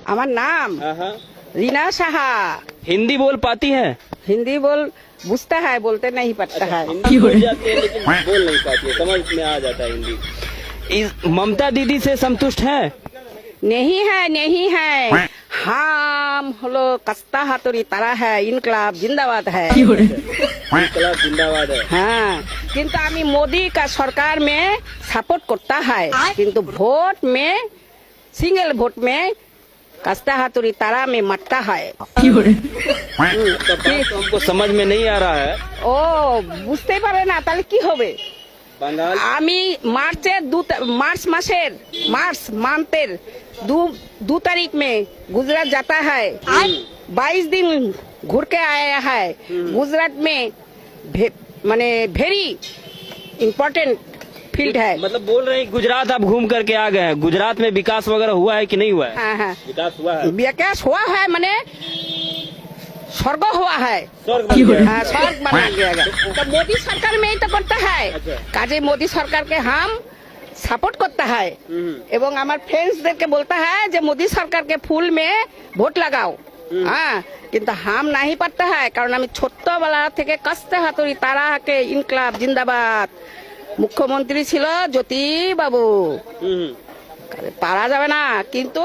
আমার नाम हाँ। रीना साहा। हिंदी बोल पाती है? हिंदी बुझता है, बोलते नहीं पड़ता है। हिंदी बोल जाती है लेकिन बोल नहीं पाती है, समझ में आ जाता है हिंदी। ममता दीदी से संतुष्ट है? नहीं है। हम लोग कस्ता हाथुरी तारा है, इनकलाब जिंदाबाद है। इनकलाब जिंदाबाद है। हाँ, किंतु आमी मोदी का सरकार में सपोर्ट करता है, किंतु वोट में सिंगल वोट में कस्ता हाथुरी तारा में मरता है। तो हमको समझ में नहीं आ रहा है। ও বুঝতে পারে না, তাহলে কি হবে? बंगाल আমি मार्च मांथेर दो तारीख में गुजरात जाता है। 22 दिन घूर के आया है। गुजरात में माने वेरी इम्पोर्टेंट फील्ड है। मतलब बोल रहे हैं गुजरात आप घूम करके आ गए हैं, गुजरात में विकास वगैरह हुआ है कि नहीं हुआ है? हाँ, विकास हुआ है, विकास हुआ है, माने स्वर्ग हुआ है। स्वर्ग बन गया है। हाँ, स्वर्ग बना गया है। तो मोदी सरकार में ही तो करता है। अच्छा। काजे मोदी सरकार के हम सपोर्ट करता है এবং আমার ফ্রেন্ডসদেরকে বলता है যে মোदी सरकार के फूल में ভোট লাগাও। हाँ, কিন্তু हम नहीं पाता है, কারণ আমি ছোট্টবেলা থেকে কাস্তে হাতুড়ি তারাকে ইনকলাব জিন্দাবাদ, মুখ্যমন্ত্রী ছিল জ্যোতি বাবু। পারা যাবে না, কিন্তু